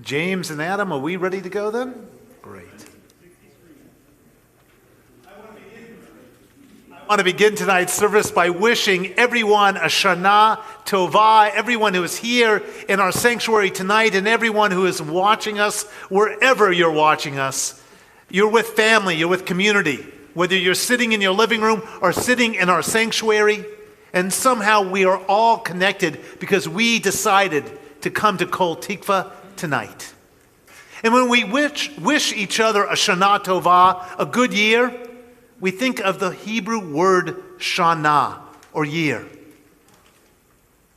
James and Adam, are we ready to go then? Great. I want to begin tonight's service by wishing everyone a Shana Tova, everyone who is here in our sanctuary tonight, and everyone who is watching us wherever you're watching us. You're with family, you're with community, whether you're sitting in your living room or sitting in our sanctuary, and somehow we are all connected because we decided to come to Kol Tikva tonight. And when we wish each other a Shana Tova, a good year, we think of the Hebrew word Shana, or year.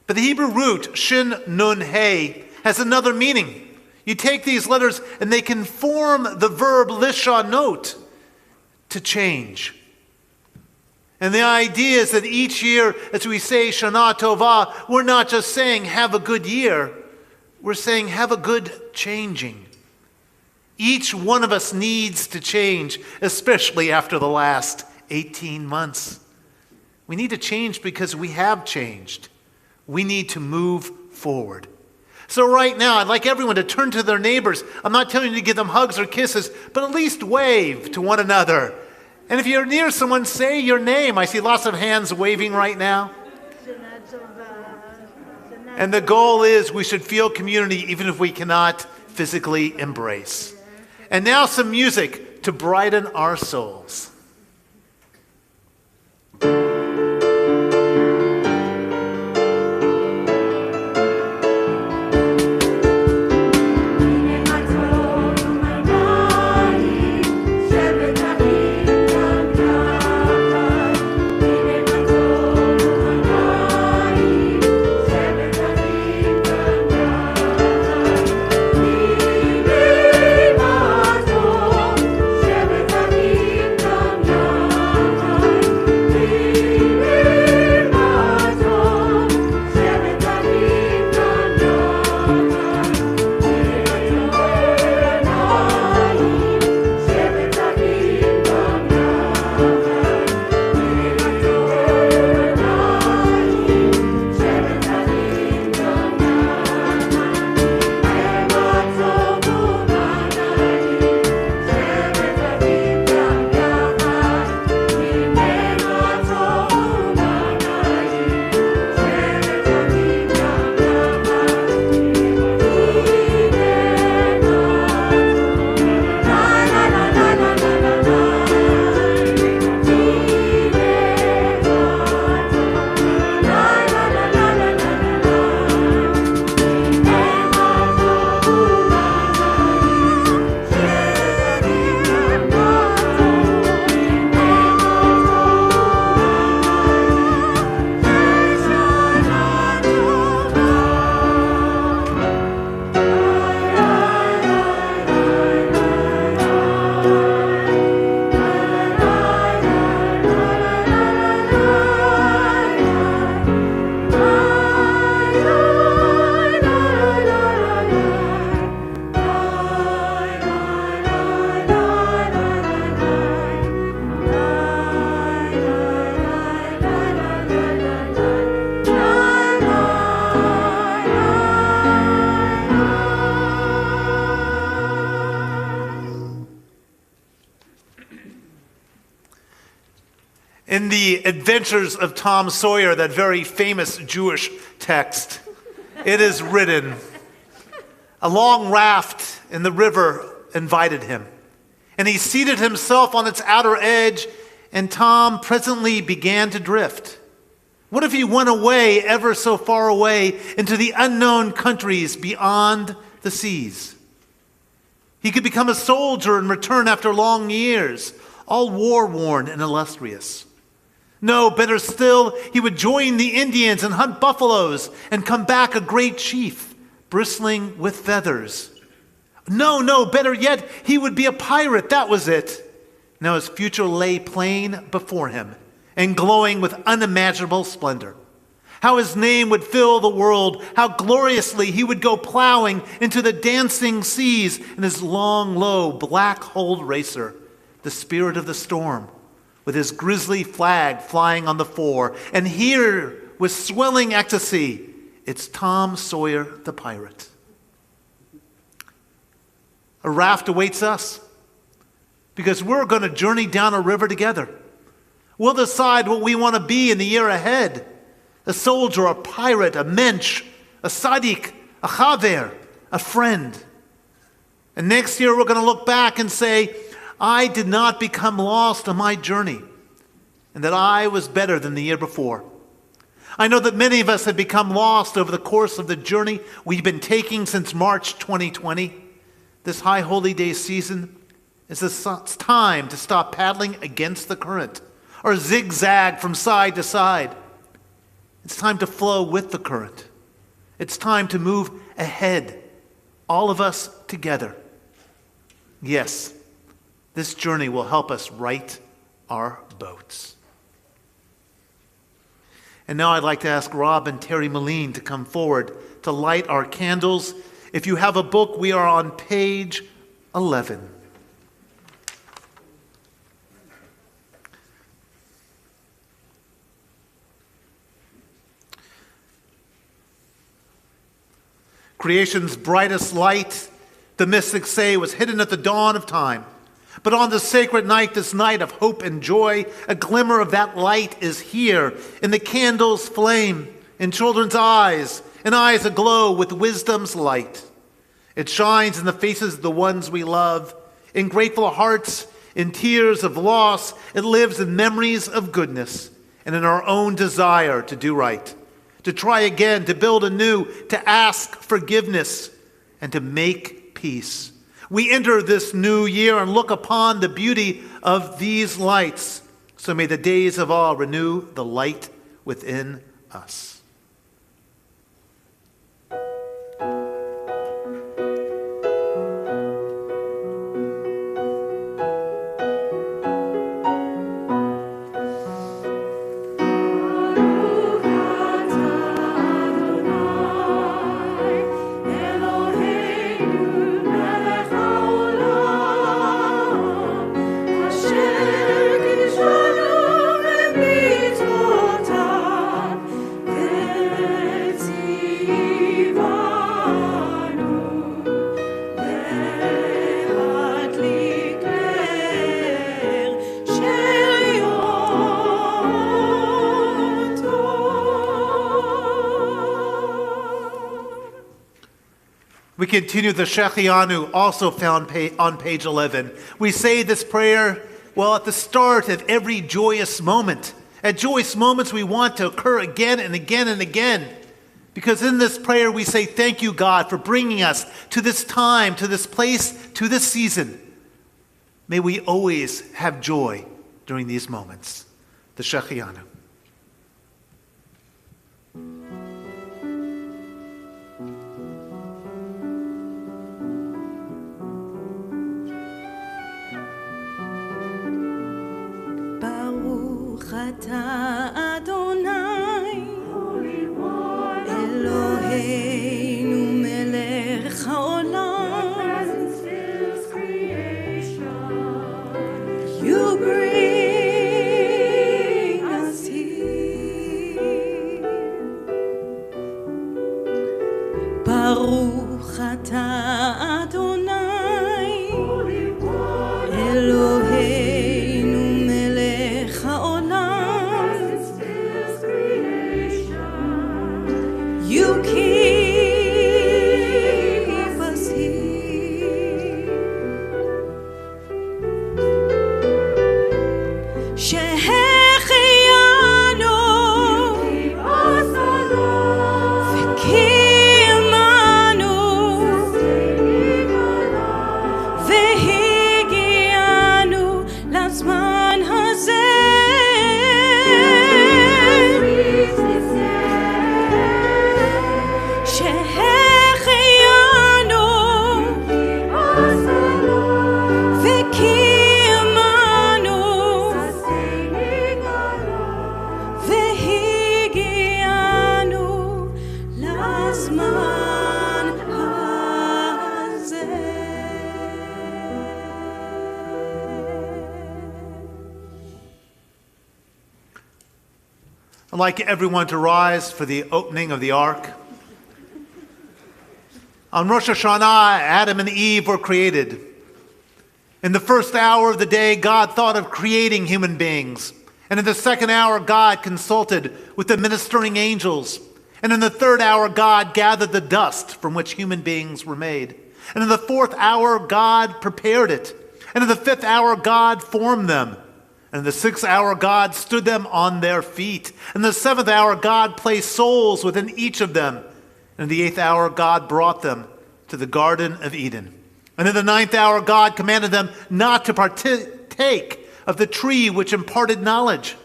But the Hebrew root, Shin Nun He, has another meaning. You take these letters and they can form the verb lishanot, to change. And the idea is that each year, as we say Shana Tova, we're not just saying have a good year, we're saying have a good changing. Each one of us needs to change, especially after the last 18 months. We need to change because we have changed. We need to move forward. So right now, I'd like everyone to turn to their neighbors. I'm not telling you to give them hugs or kisses, but at least wave to one another. And if you're near someone, say your name. I see lots of hands waving right now. And the goal is we should feel community even if we cannot physically embrace. And now some music to brighten our souls. In the Adventures of Tom Sawyer, that very famous Jewish text, it is written, a long raft in the river invited him, and he seated himself on its outer edge, and Tom presently began to drift. What if he went away, ever so far away, into the unknown countries beyond the seas? He could become a soldier and return after long years, all war-worn and illustrious. No, better still, he would join the Indians and hunt buffaloes and come back a great chief, bristling with feathers. No, better yet, he would be a pirate, that was it. Now his future lay plain before him and glowing with unimaginable splendor. How his name would fill the world, how gloriously he would go plowing into the dancing seas in his long, low, black-hulled racer, the spirit of the storm, with his grisly flag flying on the fore. And here, with swelling ecstasy, it's Tom Sawyer the pirate. A raft awaits us because we're going to journey down a river together. We'll decide what we want to be in the year ahead. A soldier, a pirate, a mensch, a tzaddik, a chaver, a friend. And next year we're going to look back and say, I did not become lost on my journey, and that I was better than the year before. I know that many of us have become lost over the course of the journey we've been taking since March 2020. This High Holy Day season is a time to stop paddling against the current or zigzag from side to side. It's time to flow with the current. It's time to move ahead, all of us together. Yes, this journey will help us right our boats. And now I'd like to ask Rob and Terry Moline to come forward to light our candles. If you have a book, we are on page 11. Creation's brightest light, the mystics say, was hidden at the dawn of time. But on this sacred night, this night of hope and joy, a glimmer of that light is here in the candle's flame, in children's eyes, in eyes aglow with wisdom's light. It shines in the faces of the ones we love, in grateful hearts, in tears of loss. It lives in memories of goodness and in our own desire to do right, to try again, to build anew, to ask forgiveness, and to make peace. We enter this new year and look upon the beauty of these lights. So may the days of all renew the light within us. We continue the Shechianu, also found on page 11. We say this prayer, at the start of every joyous moment. At joyous moments we want to occur again and again and again. Because in this prayer we say, thank you, God, for bringing us to this time, to this place, to this season. May we always have joy during these moments. The Shechianu. אתה אדוני אלוהינו מלך העולם. You bring us here. ברוך אתה אדוני אלוהינו מלך העולם. You keep us here. שהחיינו וקיימנו והגיענו לזמן הזה. I'd like everyone to rise for the opening of the ark. On Rosh HaShana, Adam and Eve were created. In the first hour of the day, God thought of creating human beings. And in the second hour, God consulted with the ministering angels. And in the third hour, God gathered the dust from which human beings were made. And in the fourth hour, God prepared it. And in the fifth hour, God formed them. And in the sixth hour, God stood them on their feet. And in the seventh hour, God placed souls within each of them. And in the eighth hour, God brought them to the Garden of Eden. And in the ninth hour, God commanded them not to partake of the tree which imparted knowledge.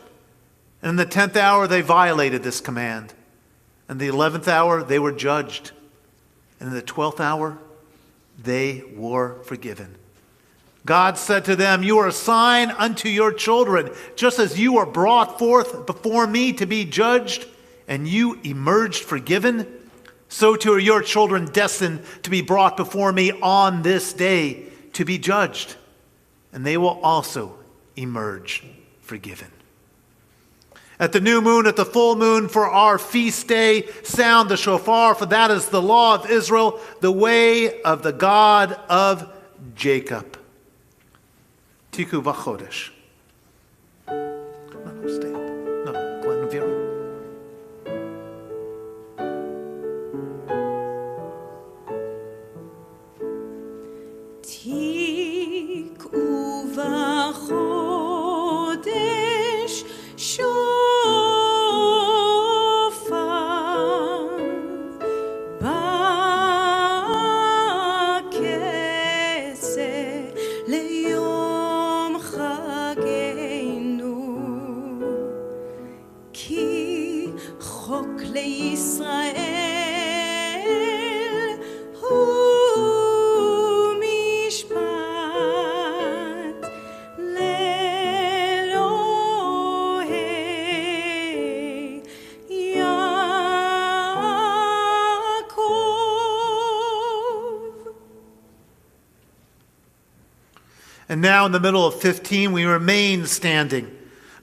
And in the 10th hour, they violated this command. And in the 11th hour, they were judged. And in the 12th hour, they were forgiven. God said to them, "You are a sign unto your children, just as you are brought forth before me to be judged, and you emerged forgiven, so too are your children destined to be brought before me on this day to be judged, and they will also emerge forgiven." At the new moon, at the full moon, for our feast day, sound the shofar, for that is the law of Israel, the way of the God of Jacob. Tiku v'chodesh. No, stand. No, Glenn and Vera. תקעו בחודש שופר בכסה ליום חגנו, כי חוק לישראל And now in the middle of 15, we remain standing.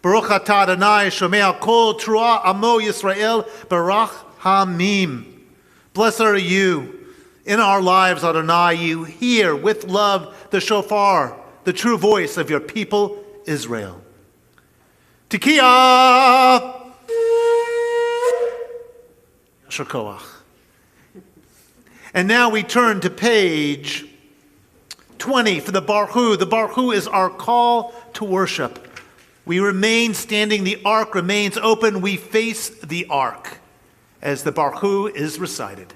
Baruch atah Adonai shomei kol truah amo Yisrael barach hamim. Blessed are you in our lives, Adonai. You hear with love the shofar, the true voice of your people, Israel. Tikiyah! Shakoach. And now we turn to page 20 for the Baruch. The Baruch is our call to worship. We remain standing. The ark remains open. We face the ark as the Baruch is recited.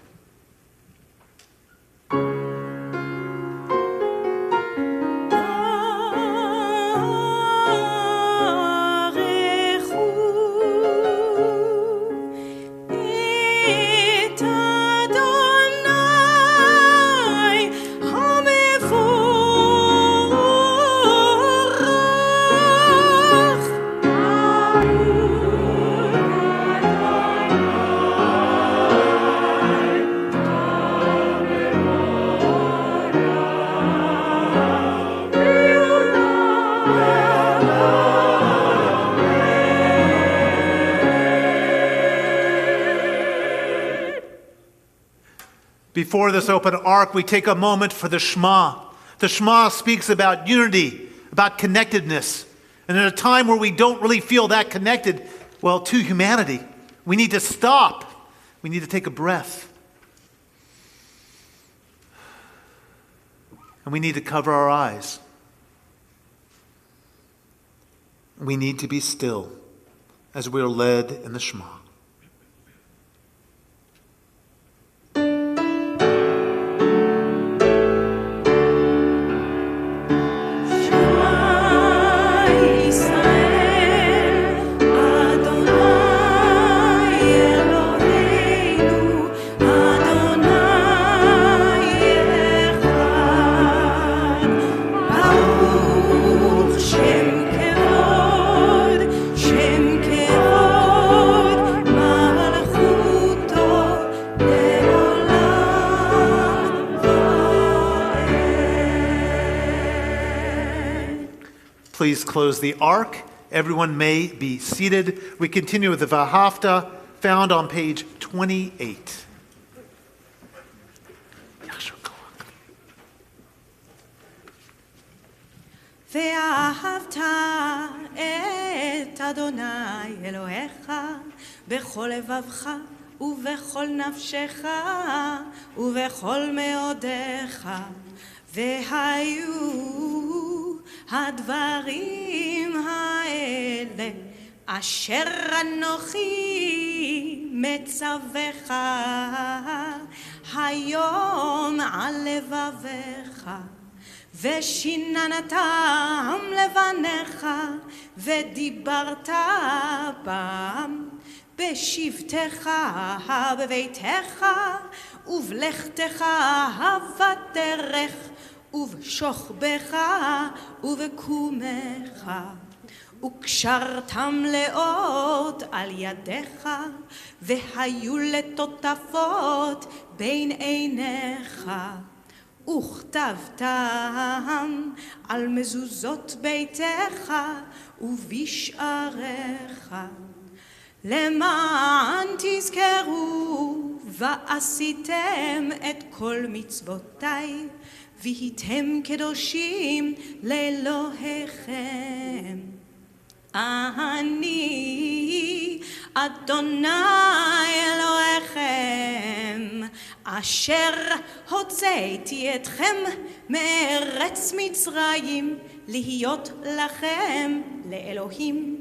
Before this open ark, we take a moment for the Shema. The Shema speaks about unity, about connectedness. And at a time where we don't really feel that connected, well, to humanity, we need to stop. We need to take a breath. And we need to cover our eyes. We need to be still as we are led in the Shema. Please close the ark. Everyone may be seated. We continue with the Vahafta found on page 28. ואהבת את אדוני אלוהיך בכל לבבך ובכל נפשך ובכל מאודיך. והיו הדברים האלה אשר אנוכי מצווך היום על לבביך, ושיננתם לבניך, ודיברת בם בשבתך בביתך ובלכתך בדרך ובשוכבך ובקומך, וקשרתם לאות על ידיך, והיו לטוטפות בין עיניך, וכתבתם על מזוזות ביתך ובשעריך, למען תזכרו ועשיתם את כל מצוותיי, והייתם קדושים לאלוהיכם. אני אדוני אלוהיכם, אשר הוצאתי אתכם מארץ מצרים, להיות לכם לאלוהים.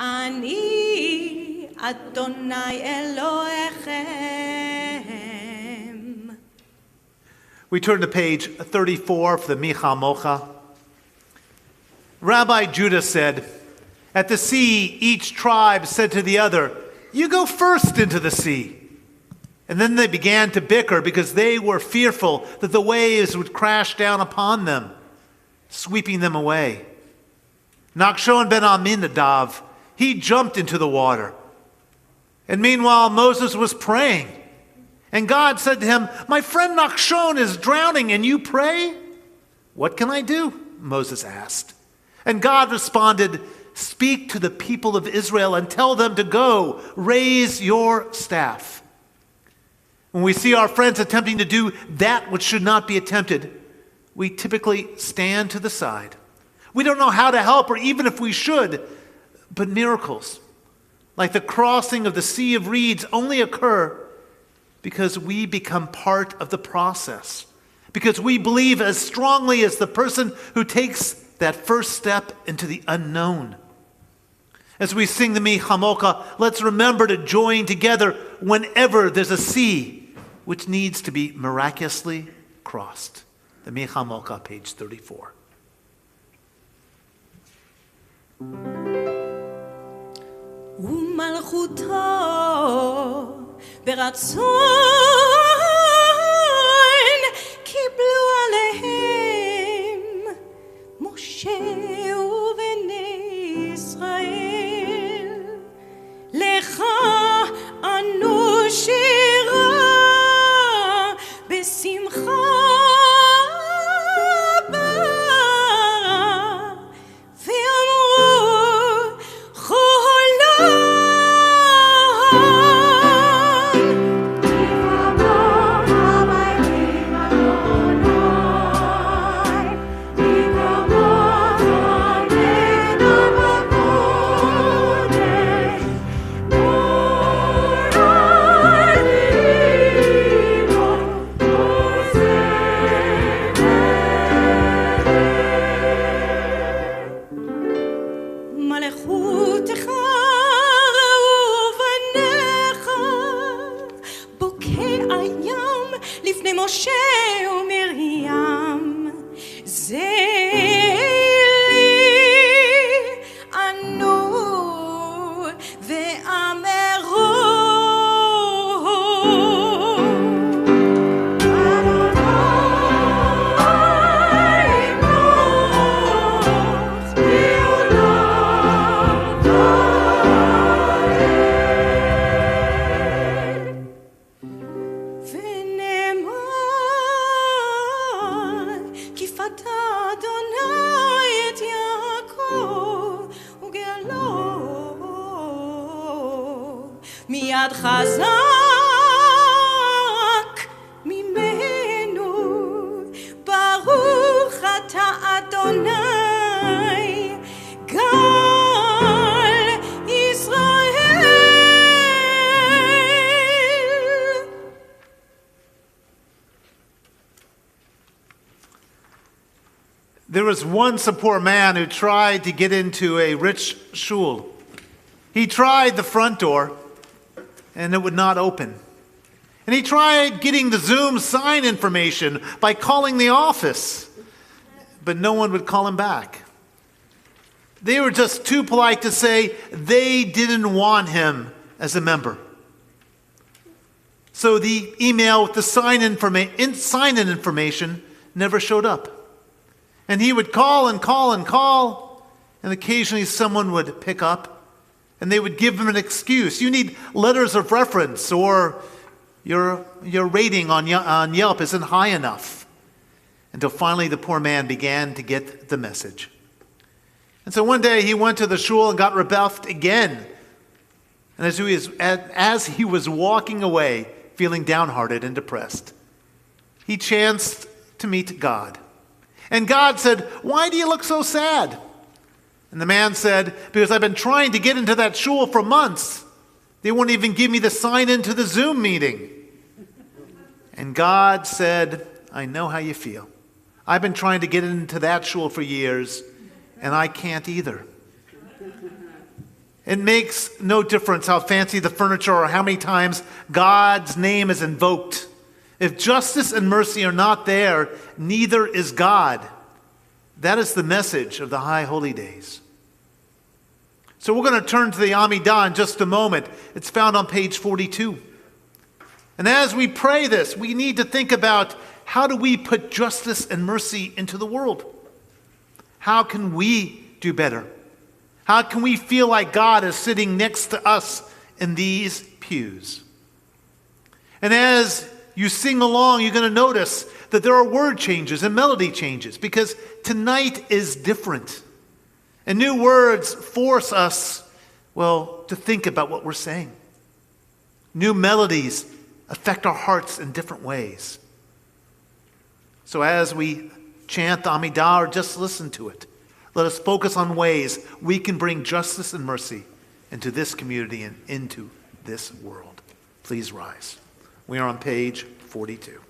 אני אדוני אלוהיכם. We turn to page 34 for the Micha Mocha. Rabbi Judah said, "At the sea, each tribe said to the other, 'You go first into the sea.' And then they began to bicker because they were fearful that the waves would crash down upon them, sweeping them away. Nachshon ben Aminadav, he jumped into the water. And meanwhile, Moses was praying. And God said to him, 'My friend Nachshon is drowning, and you pray?' 'What can I do?' Moses asked. And God responded, 'Speak to the people of Israel and tell them to go, raise your staff.'" When we see our friends attempting to do that which should not be attempted, we typically stand to the side. We don't know how to help, or even if we should, but miracles, like the crossing of the Sea of Reeds, only occur because we become part of the process, because we believe as strongly as the person who takes that first step into the unknown. As we sing the Mi Chamoka, let's remember to join together whenever there's a sea which needs to be miraculously crossed. The Mi Chamoka, page 34. ומלכותו ברצון קיבלו עליהם משה ובני ישראל, לך אנו שירה בשמחה מיד חזק ממנו, ברוך אתה אדוני There was once a poor man who tried to get into a rich shul. He tried the front door, and it would not open. And he tried getting the Zoom sign information by calling the office, but no one would call him back. They were just too polite to say they didn't want him as a member. So the email with the sign-in information never showed up. And he would call and call and call, and occasionally someone would pick up, and they would give him an excuse. You need letters of reference, or your rating on Yelp isn't high enough. Until finally the poor man began to get the message. And so one day he went to the shul and got rebuffed again. And as he was walking away, feeling downhearted and depressed, he chanced to meet God. And God said, "Why do you look so sad?" And the man said, "Because I've been trying to get into that shul for months. They won't even give me the sign into the Zoom meeting." And God said, "I know how you feel. I've been trying to get into that shul for years, and I can't either." It makes no difference how fancy the furniture or how many times God's name is invoked. If justice and mercy are not there, neither is God. That is the message of the High Holy Days. So we're going to turn to the Amidah in just a moment. It's found on page 42. And as we pray this, we need to think about, how do we put justice and mercy into the world? How can we do better? How can we feel like God is sitting next to us in these pews? And as you sing along, you're going to notice that there are word changes and melody changes, because tonight is different. And new words force us, to think about what we're saying. New melodies affect our hearts in different ways. So as we chant the Amidah or just listen to it, let us focus on ways we can bring justice and mercy into this community and into this world. Please rise. We are on page 42.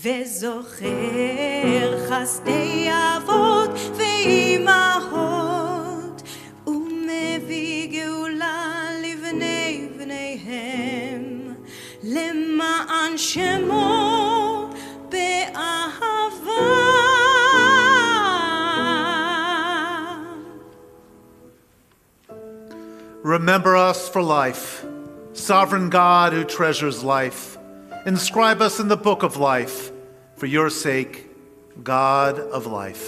וזוכר חסדי אבות ואימהות, ומביא גאולה לבני בניהם, למען שמו באהבה. Remember us for life, sovereign God who treasures life. Inscribe us in the book of life, for your sake, God of life.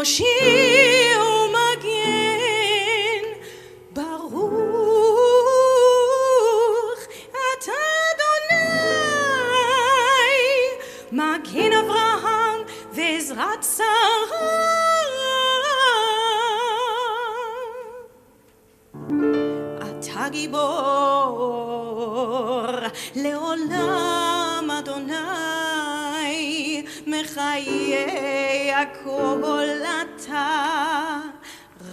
מושיע ומגן, ברוך אתה אדוני, מגן אברהם ועזרת שרה. אתה גיבור לעולם אדוני, מחיי הכל אתה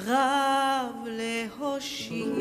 רב להושיע.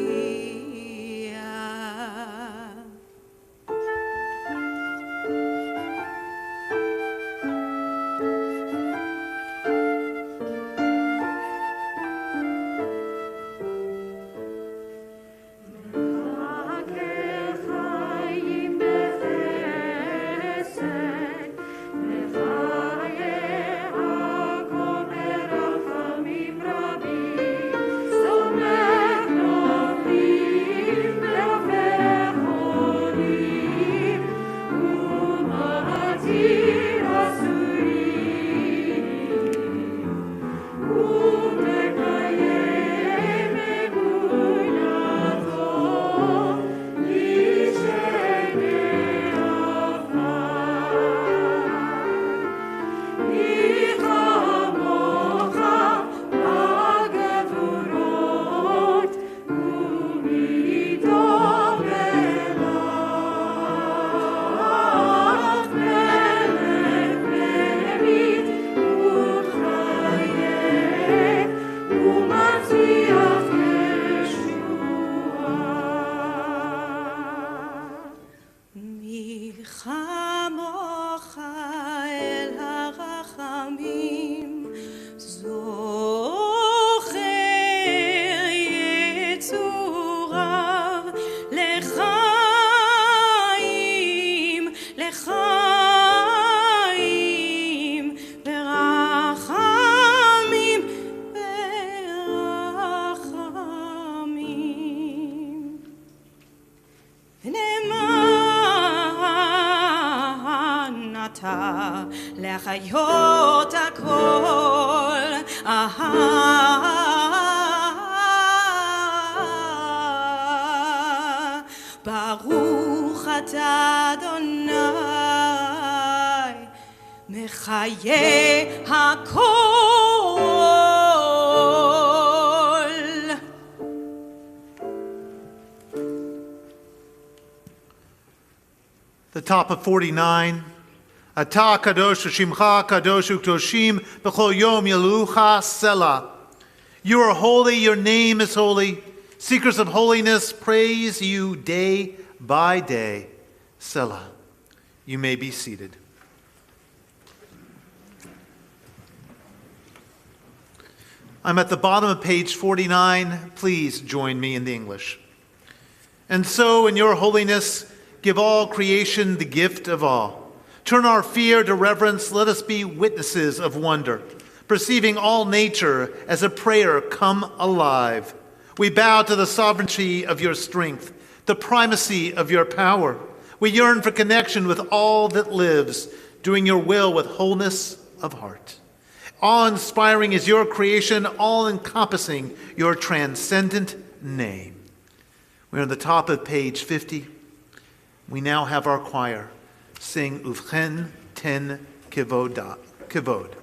להחיות הכל, ברוך אתה אדוני, מחיי הכל. The top of 49. Ata kadosh shimcha kadosh uktoshim b'chol yom yelucha selah. You are holy, your name is holy. Seekers of holiness praise you day by day. Selah. You may be seated. I'm at the bottom of page 49. Please join me in the English. And so, in your holiness, give all creation the gift of awe. Turn our fear to reverence. Let us be witnesses of wonder, perceiving all nature as a prayer come alive. We bow to the sovereignty of your strength, the primacy of your power. We yearn for connection with all that lives, doing your will with wholeness of heart. Awe-inspiring is your creation, all-encompassing your transcendent name. We're on the top of page 50. We now have our choir sing Uvchen Ten Kivod.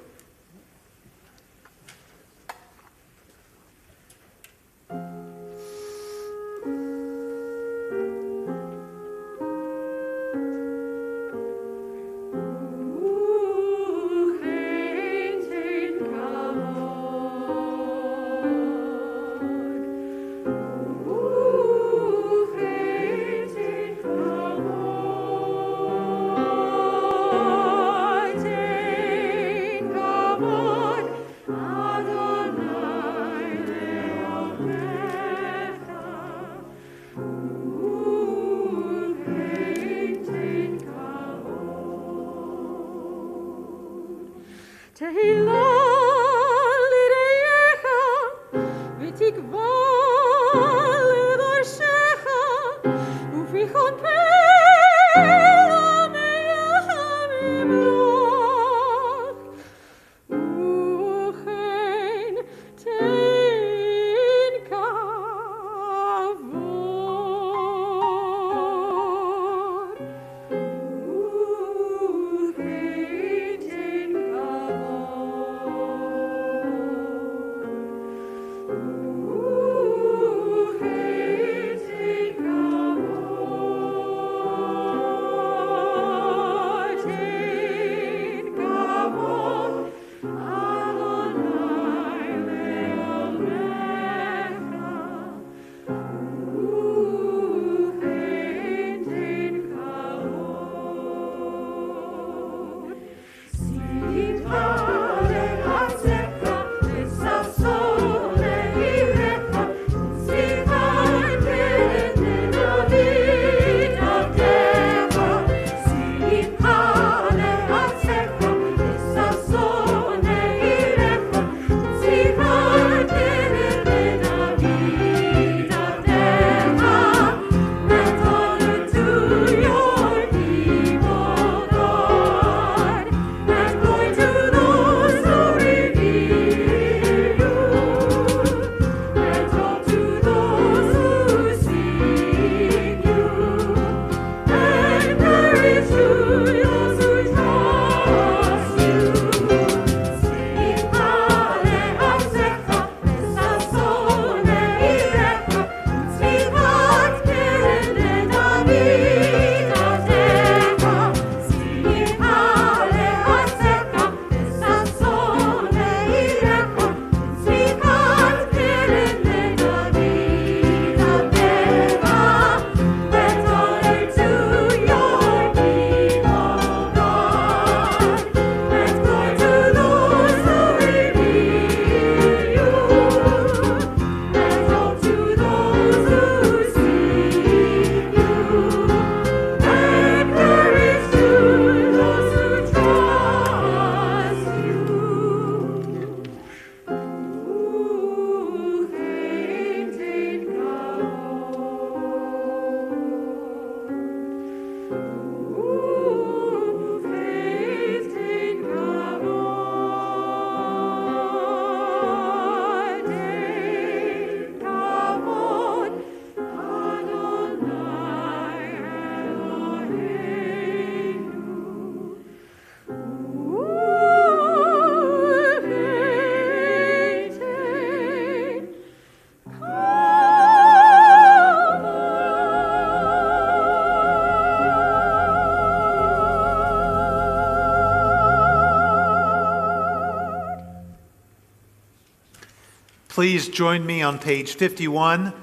Please join me on page 51.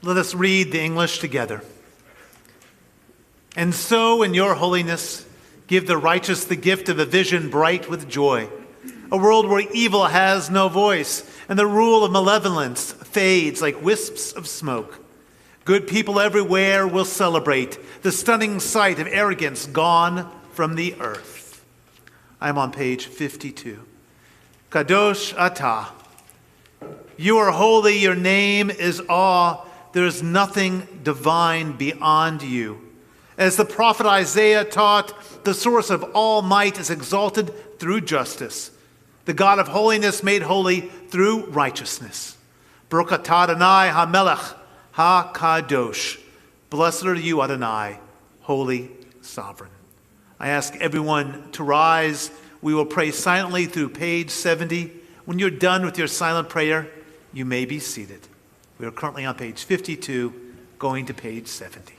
Let us read the English together. And so, in your holiness, give the righteous the gift of a vision bright with joy, a world where evil has no voice, and the rule of malevolence fades like wisps of smoke. Good people everywhere will celebrate the stunning sight of arrogance gone from the earth. I'm on page 52. Kadosh Atah. You are holy, your name is awe. There is nothing divine beyond you. As the prophet Isaiah taught, the source of all might is exalted through justice. The God of holiness made holy through righteousness. Baruch atah Adonai HaMelech HaKadosh. Blessed are you, Adonai, holy sovereign. I ask everyone to rise. We will pray silently through page 70. When you're done with your silent prayer, you may be seated. We are currently on page 52, going to page 70.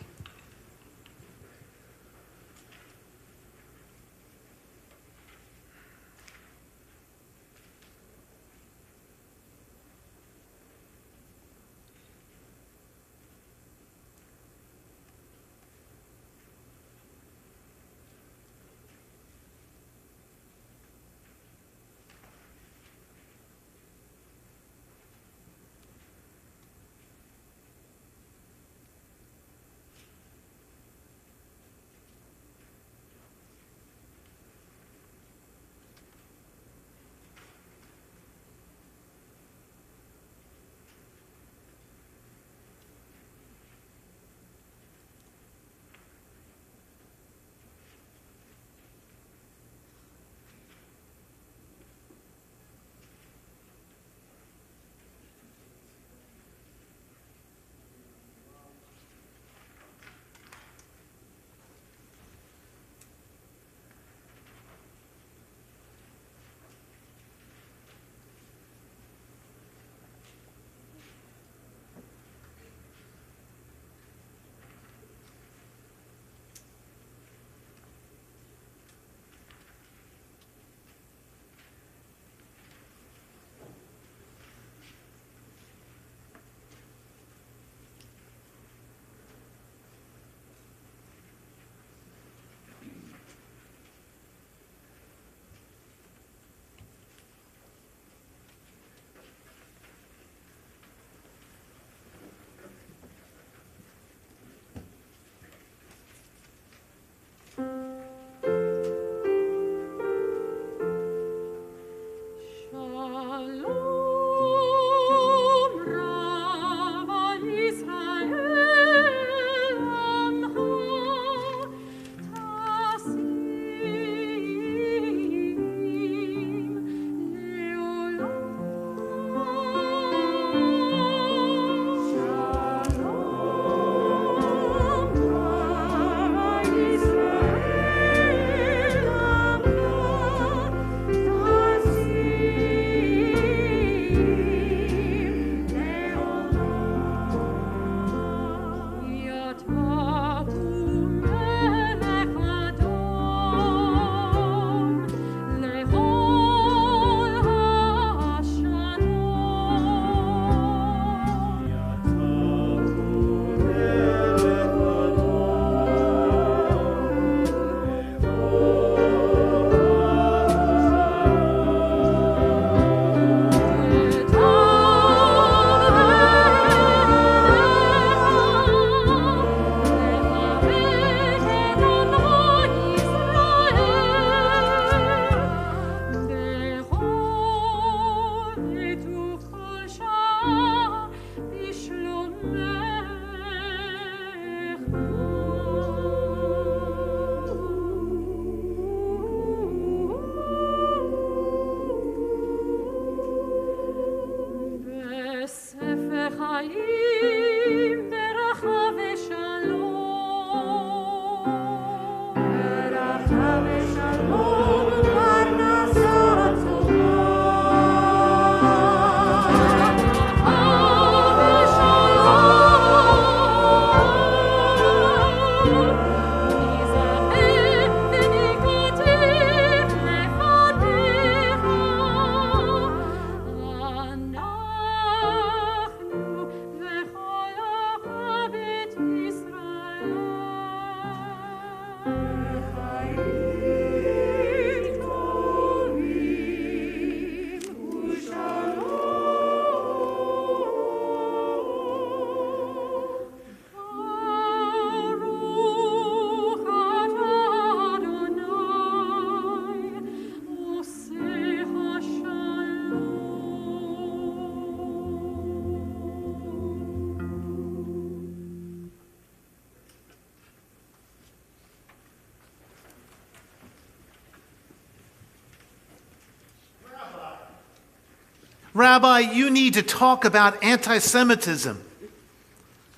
Rabbi, you need to talk about anti-Semitism.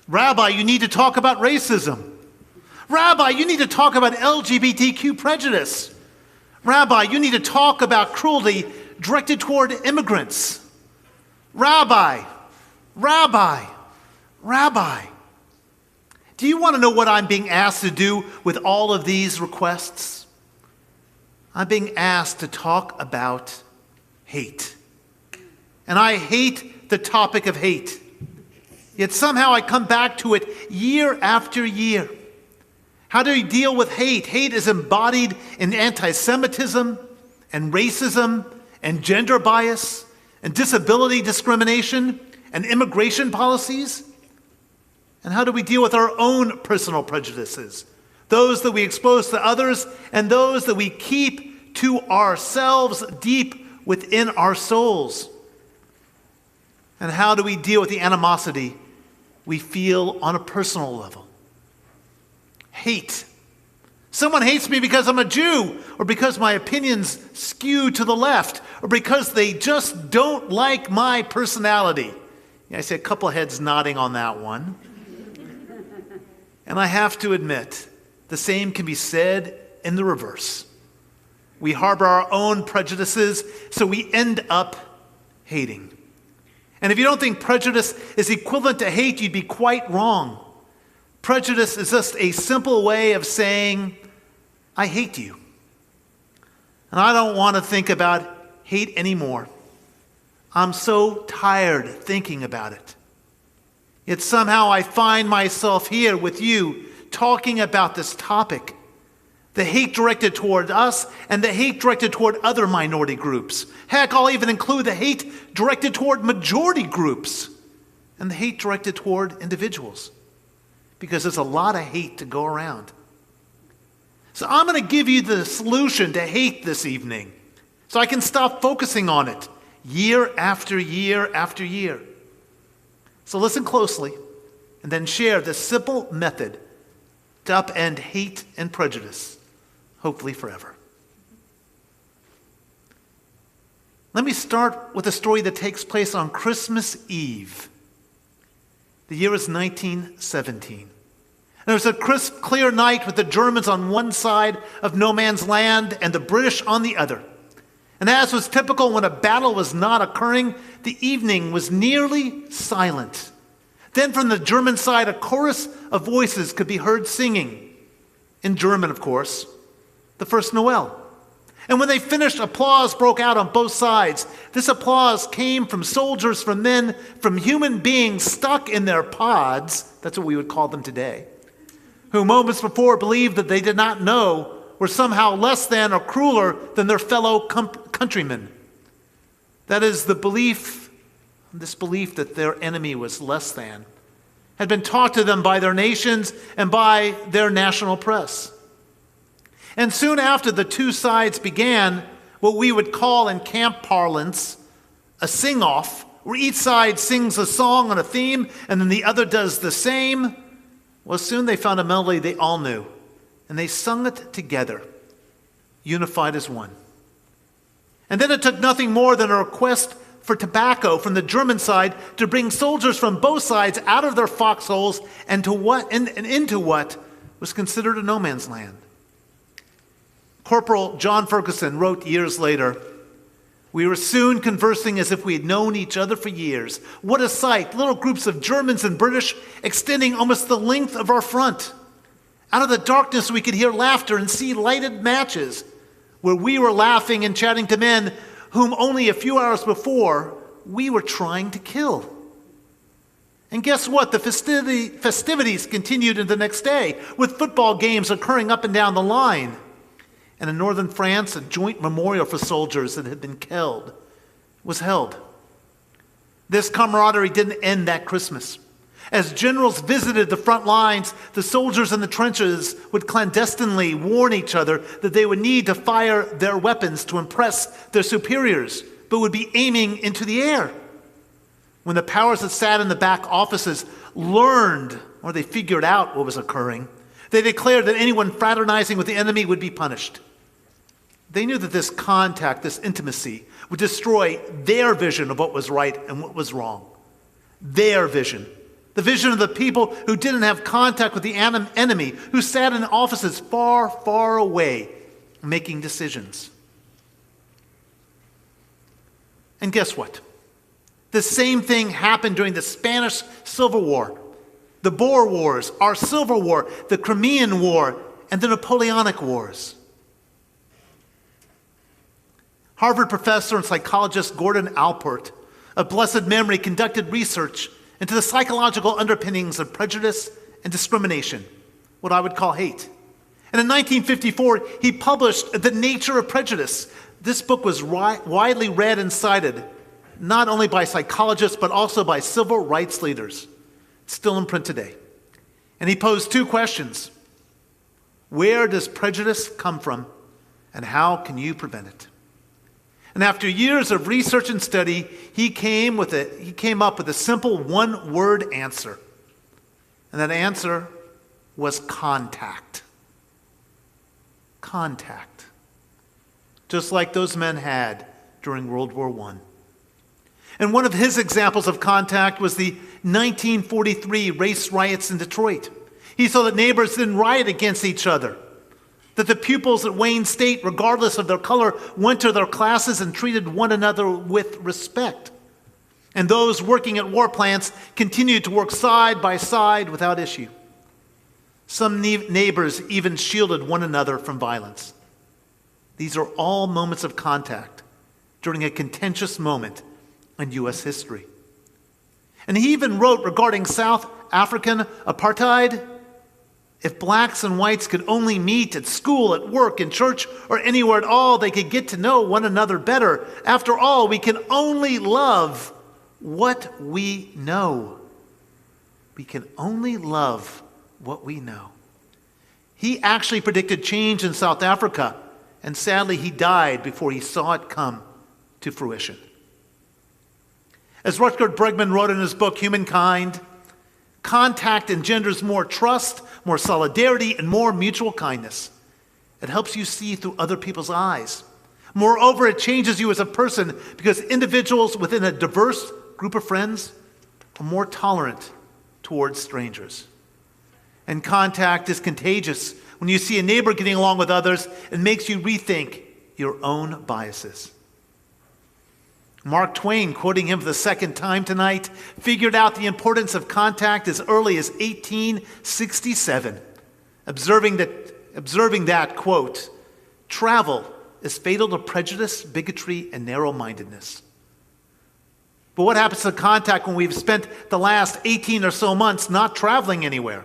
Rabbi, you need to talk about racism. Rabbi, you need to talk about LGBTQ prejudice. Rabbi, you need to talk about cruelty directed toward immigrants. Rabbi, Rabbi, Rabbi. Do you want to know what I'm being asked to do with all of these requests? I'm being asked to talk about hate. And I hate the topic of hate. Yet somehow I come back to it year after year. How do we deal with hate? Hate is embodied in anti-Semitism and racism and gender bias and disability discrimination and immigration policies. And how do we deal with our own personal prejudices? Those that we expose to others and those that we keep to ourselves deep within our souls. And how do we deal with the animosity we feel on a personal level? Hate. Someone hates me because I'm a Jew, or because my opinions skew to the left, or because they just don't like my personality. Yeah, I see a couple of heads nodding on that one. And I have to admit, the same can be said in the reverse. We harbor our own prejudices, so we end up hating. And if you don't think prejudice is equivalent to hate, you'd be quite wrong. Prejudice is just a simple way of saying, I hate you. And I don't want to think about hate anymore. I'm so tired thinking about it. Yet somehow I find myself here with you talking about this topic. The hate directed toward us and the hate directed toward other minority groups. Heck, I'll even include the hate directed toward majority groups and the hate directed toward individuals. Because there's a lot of hate to go around. So I'm going to give you the solution to hate this evening so I can stop focusing on it year after year after year. So listen closely and then share this simple method to upend hate and prejudice, hopefully forever. Let me start with a story that takes place on Christmas Eve. The year is 1917. And it was a crisp, clear night with the Germans on one side of no man's land and the British on the other. And as was typical when a battle was not occurring, the evening was nearly silent. Then from the German side, a chorus of voices could be heard singing, in German, of course, the first Noel. And when they finished, applause broke out on both sides. This applause came from soldiers, from men, from human beings stuck in their pods, that's what we would call them today, who moments before believed that they did not know were somehow less than or crueler than their fellow countrymen. That is, this belief that their enemy was less than had been taught to them by their nations and by their national press. And soon after, the two sides began what we would call in camp parlance a sing-off, where each side sings a song on a theme and then the other does the same. Well, soon they found a melody they all knew, and they sung it together, unified as one. And then it took nothing more than a request for tobacco from the German side to bring soldiers from both sides out of their foxholes and into what was considered a no man's land. Corporal John Ferguson wrote years later, "We were soon conversing as if we had known each other for years. What a sight, little groups of Germans and British extending almost the length of our front. Out of the darkness we could hear laughter and see lighted matches, where we were laughing and chatting to men whom only a few hours before we were trying to kill." And guess what? The festivities continued into the next day, with football games occurring up and down the line. And in northern France, a joint memorial for soldiers that had been killed was held. This camaraderie didn't end that Christmas. As generals visited the front lines, the soldiers in the trenches would clandestinely warn each other that they would need to fire their weapons to impress their superiors, but would be aiming into the air. When the powers that sat in the back offices learned, or they figured out what was occurring, they declared that anyone fraternizing with the enemy would be punished. They knew that this contact, this intimacy, would destroy their vision of what was right and what was wrong. Their vision. The vision of the people who didn't have contact with the enemy, who sat in offices far, far away, making decisions. And guess what? The same thing happened during the Spanish Civil War, the Boer Wars, our Civil War, the Crimean War, and the Napoleonic Wars. Harvard professor and psychologist Gordon Allport, of blessed memory, conducted research into the psychological underpinnings of prejudice and discrimination, what I would call hate. And in 1954, he published The Nature of Prejudice. This book was widely read and cited, not only by psychologists, but also by civil rights leaders. It's still in print today. And he posed two questions. Where does prejudice come from, and how can you prevent it? And after years of research and study, he came up with a simple one-word answer. And that answer was contact. Contact. Just like those men had during World War I. And one of his examples of contact was the 1943 race riots in Detroit. He saw that neighbors didn't riot against each other, that the pupils at Wayne State, regardless of their color, went to their classes and treated one another with respect. And those working at war plants continued to work side by side without issue. Some neighbors even shielded one another from violence. These are all moments of contact during a contentious moment in U.S. history. And he even wrote regarding South African apartheid, if blacks and whites could only meet at school, at work, in church, or anywhere at all, they could get to know one another better. After all, we can only love what we know. We can only love what we know. He actually predicted change in South Africa, and sadly he died before he saw it come to fruition. As Rutger Bregman wrote in his book, Humankind, contact engenders more trust, more solidarity, and more mutual kindness. It helps you see through other people's eyes. Moreover, it changes you as a person because individuals within a diverse group of friends are more tolerant towards strangers. And contact is contagious. When you see a neighbor getting along with others, it makes you rethink your own biases. Mark Twain, quoting him for the second time tonight, figured out the importance of contact as early as 1867, observing that, quote, travel is fatal to prejudice, bigotry, and narrow-mindedness. But what happens to contact when we've spent the last 18 or so months not traveling anywhere?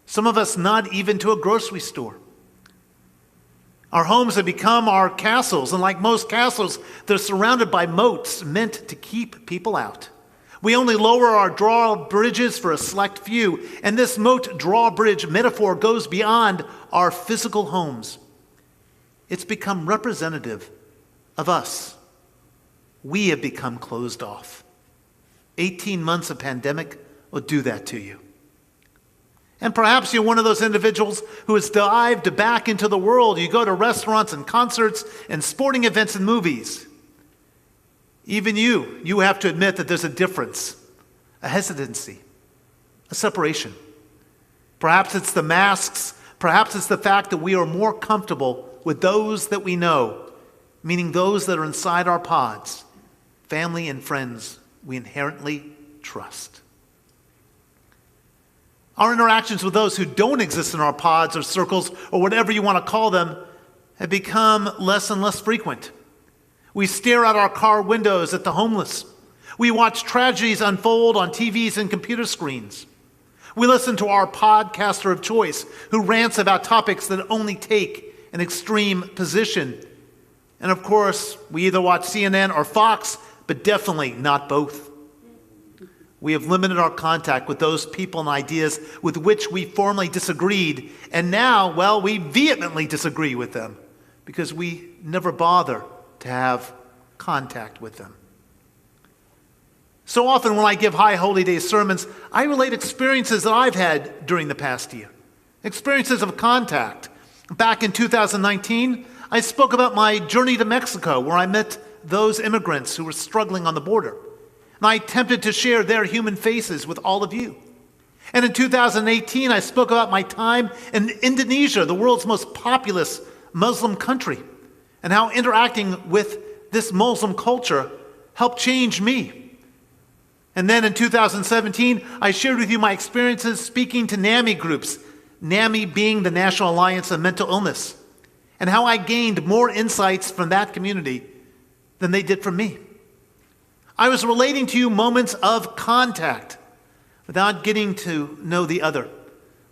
Some of us not even to a grocery store. Our homes have become our castles, and like most castles, they're surrounded by moats meant to keep people out. We only lower our drawbridges for a select few, and this moat drawbridge metaphor goes beyond our physical homes. It's become representative of us. We have become closed off. 18 months of pandemic will do that to you. And perhaps you're one of those individuals who has dived back into the world. You go to restaurants and concerts and sporting events and movies. Even you have to admit that there's a difference, a hesitancy, a separation. Perhaps it's the masks. Perhaps it's the fact that we are more comfortable with those that we know, meaning those that are inside our pods, family and friends we inherently trust. Our interactions with those who don't exist in our pods or circles or whatever you want to call them have become less and less frequent. We stare out our car windows at the homeless. We watch tragedies unfold on TVs and computer screens. We listen to our podcaster of choice who rants about topics that only take an extreme position. And of course, we either watch CNN or Fox, but definitely not both. We have limited our contact with those people and ideas with which we formerly disagreed, and now, well, we vehemently disagree with them because we never bother to have contact with them. So often when I give High Holy Day sermons, I relate experiences that I've had during the past year, experiences of contact. Back in 2019, I spoke about my journey to Mexico, where I met those immigrants who were struggling on the border. And I attempted to share their human faces with all of you. And in 2018, I spoke about my time in Indonesia, the world's most populous Muslim country, and how interacting with this Muslim culture helped change me. And then in 2017, I shared with you my experiences speaking to NAMI groups, NAMI being the National Alliance of Mental Illness, and how I gained more insights from that community than they did from me. I was relating to you moments of contact without getting to know the other.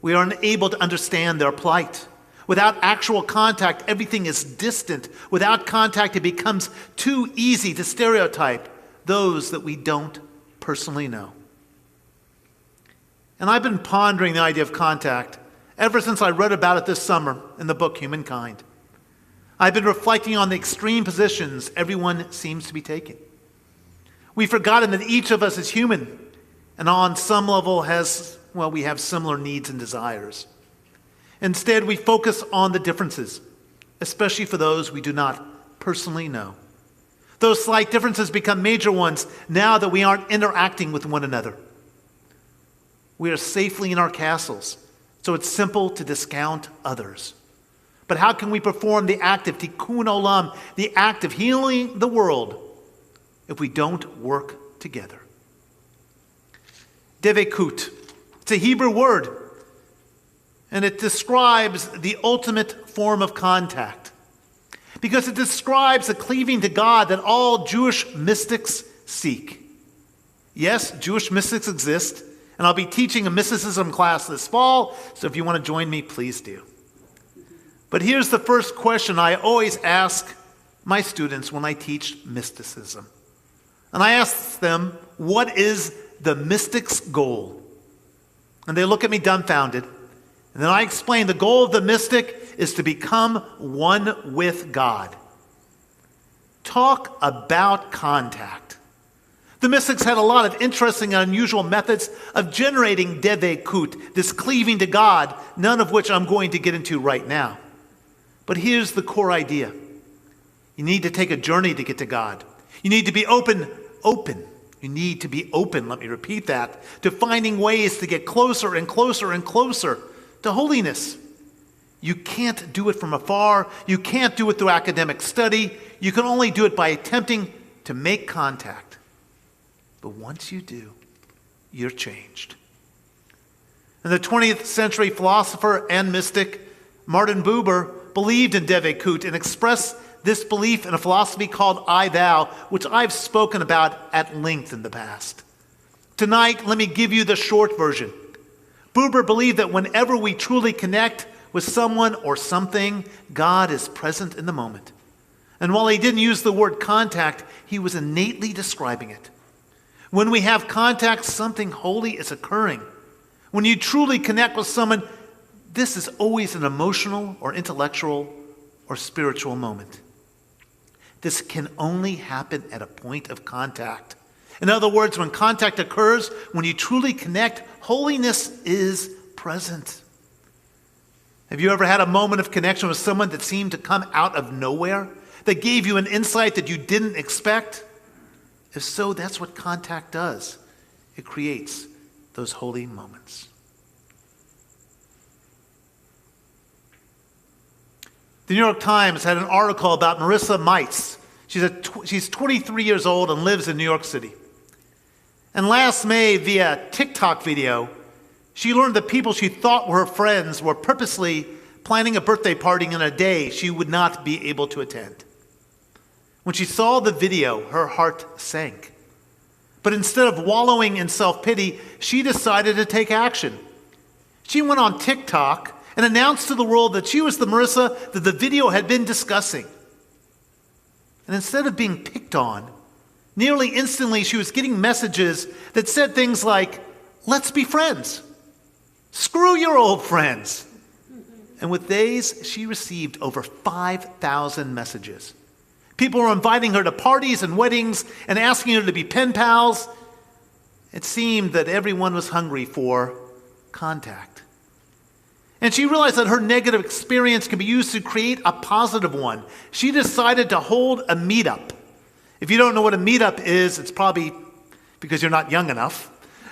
We are unable to understand their plight. Without actual contact, everything is distant. Without contact, it becomes too easy to stereotype those that we don't personally know. And I've been pondering the idea of contact ever since I read about it this summer in the book Humankind. I've been reflecting on the extreme positions everyone seems to be taking. We've forgotten that each of us is human, and on some level we have similar needs and desires. Instead, we focus on the differences, especially for those we do not personally know. Those slight differences become major ones now that we aren't interacting with one another. We are safely in our castles, so it's simple to discount others. But how can we perform the act of tikkun olam, the act of healing the world, if we don't work together? Devekut. It's a Hebrew word, and it describes the ultimate form of contact, because it describes the cleaving to God that all Jewish mystics seek. Yes, Jewish mystics exist, and I'll be teaching a mysticism class this fall, so if you want to join me, please do. But here's the first question I always ask my students when I teach mysticism. And I ask them, what is the mystic's goal? And they look at me dumbfounded. And then I explain the goal of the mystic is to become one with God. Talk about contact. The mystics had a lot of interesting and unusual methods of generating devekut, this cleaving to God, none of which I'm going to get into right now. But here's the core idea. You need to take a journey to get to God. You need to be open. You need to be open, let me repeat that, to finding ways to get closer and closer and closer to holiness. You can't do it from afar. You can't do it through academic study. You can only do it by attempting to make contact. But once you do, you're changed. And the 20th century philosopher and mystic Martin Buber believed in devekut and expressed this belief in a philosophy called I-Thou, which I've spoken about at length in the past. Tonight, let me give you the short version. Buber believed that whenever we truly connect with someone or something, God is present in the moment. And while he didn't use the word contact, he was innately describing it. When we have contact, something holy is occurring. When you truly connect with someone, this is always an emotional or intellectual or spiritual moment. This can only happen at a point of contact. In other words, when contact occurs, when you truly connect, holiness is present. Have you ever had a moment of connection with someone that seemed to come out of nowhere, that gave you an insight that you didn't expect? If so, that's what contact does. It creates those holy moments. The New York Times had an article about Marissa Meitz. She's 23 years old and lives in New York City. And last May, via TikTok video, she learned that people she thought were her friends were purposely planning a birthday party in a day she would not be able to attend. When she saw the video, her heart sank. But instead of wallowing in self-pity, she decided to take action. She went on TikTok and announced to the world that she was the Marissa that the video had been discussing. And instead of being picked on, nearly instantly she was getting messages that said things like, "Let's be friends. Screw your old friends." And with these, she received over 5,000 messages. People were inviting her to parties and weddings and asking her to be pen pals. It seemed that everyone was hungry for contact. And she realized that her negative experience could be used to create a positive one. She decided to hold a meetup. If you don't know what a meetup is, it's probably because you're not young enough.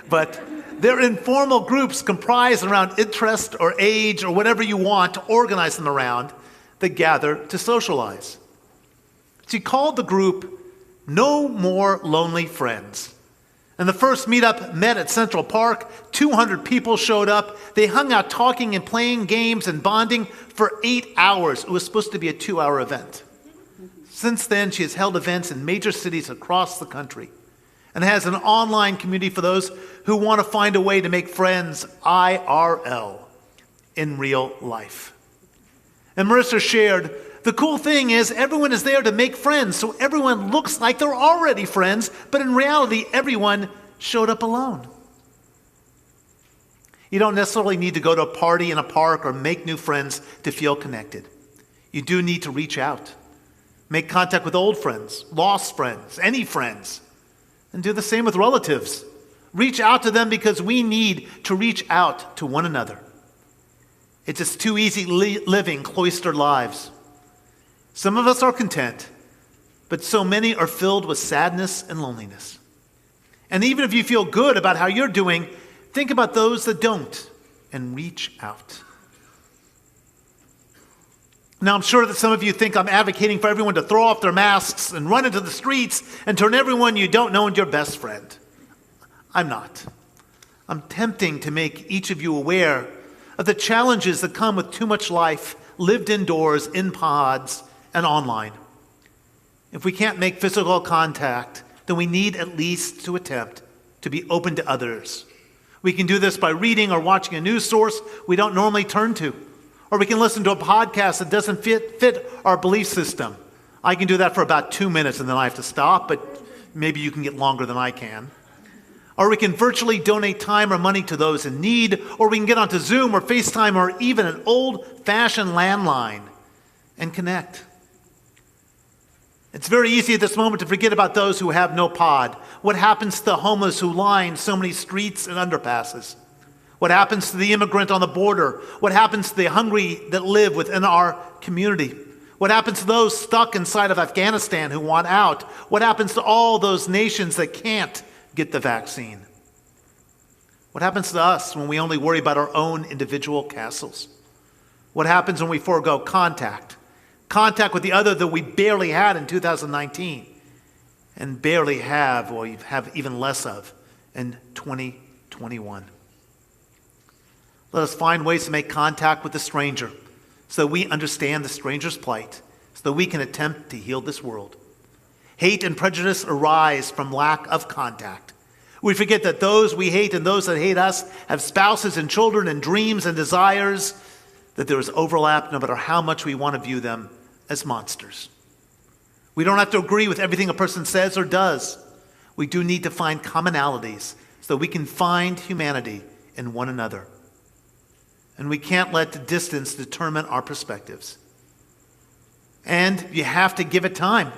But they're informal groups comprised around interest or age or whatever you want to organize them around that gather to socialize. She called the group No More Lonely Friends. And the first meetup met at Central Park. 200 people showed up. They hung out talking and playing games and bonding for 8 hours. It was supposed to be a 2-hour event. Since then, she has held events in major cities across the country and has an online community for those who want to find a way to make friends IRL, in real life. And Marissa shared, the cool thing is everyone is there to make friends, so everyone looks like they're already friends, but in reality, everyone showed up alone. You don't necessarily need to go to a party in a park or make new friends to feel connected. You do need to reach out. Make contact with old friends, lost friends, any friends, and do the same with relatives. Reach out to them because we need to reach out to one another. It's just too easy living cloistered lives. Some of us are content, but so many are filled with sadness and loneliness. And even if you feel good about how you're doing, think about those that don't and reach out. Now, I'm sure that some of you think I'm advocating for everyone to throw off their masks and run into the streets and turn everyone you don't know into your best friend. I'm not. I'm attempting to make each of you aware of the challenges that come with too much life lived indoors, in pods, and online. If we can't make physical contact, then we need at least to attempt to be open to others. We can do this by reading or watching a news source we don't normally turn to. Or we can listen to a podcast that doesn't fit our belief system. I can do that for about 2 minutes and then I have to stop, but maybe you can get longer than I can. Or we can virtually donate time or money to those in need, or we can get onto Zoom or FaceTime or even an old-fashioned landline and connect. It's very easy at this moment to forget about those who have no pod. What happens to the homeless who line so many streets and underpasses? What happens to the immigrant on the border? What happens to the hungry that live within our community? What happens to those stuck inside of Afghanistan who want out? What happens to all those nations that can't get the vaccine? What happens to us when we only worry about our own individual castles? What happens when we forego contact with the other that we barely had in 2019 and barely have, or have even less of, in 2021? Let us find ways to make contact with the stranger so that we understand the stranger's plight, so that we can attempt to heal this world. Hate and prejudice arise from lack of contact. We forget that those we hate and those that hate us have spouses and children and dreams and desires, that there is overlap no matter how much we want to view them as monsters. We don't have to agree with everything a person says or does. We do need to find commonalities so that we can find humanity in one another. And we can't let the distance determine our perspectives. And you have to give it time,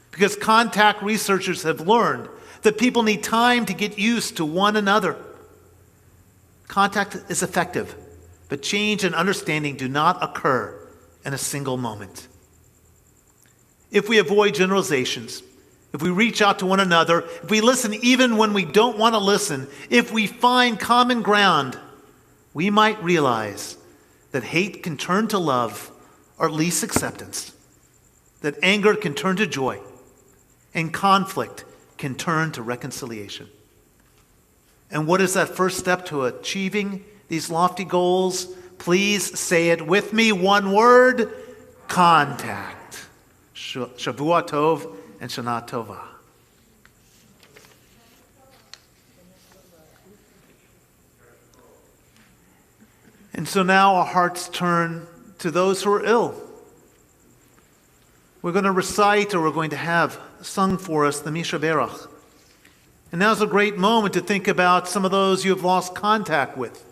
because contact researchers have learned that people need time to get used to one another. Contact is effective, but change and understanding do not occur in a single moment. If we avoid generalizations, if we reach out to one another, if we listen even when we don't want to listen, if we find common ground, we might realize that hate can turn to love, or at least acceptance, that anger can turn to joy, and conflict can turn to reconciliation. And what is that first step to achieving these lofty goals? Please say it with me. One word: contact. Shavua Tov and Shana Tova. And so now our hearts turn to those who are ill. We're going to recite, or we're going to have sung for us, the Misha Berach. And now's a great moment to think about some of those you have lost contact with,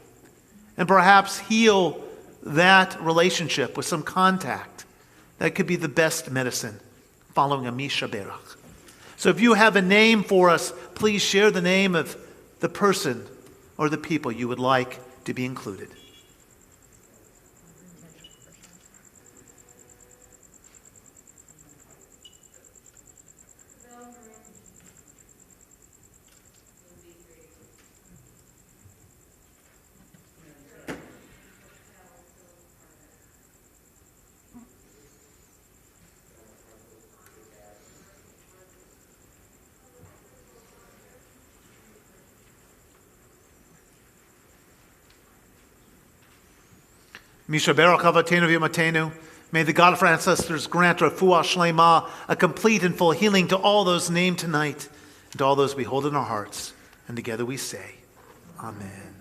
and perhaps heal that relationship with some contact. That could be the best medicine, following a Misha Berach. So if you have a name for us, please share the name of the person or the people you would like to be included. Mishaberach Avatenu V'Yamatenu. May the God of our ancestors grant refuah shlema, a complete and full healing to all those named tonight, and to all those we hold in our hearts. And together we say, Amen.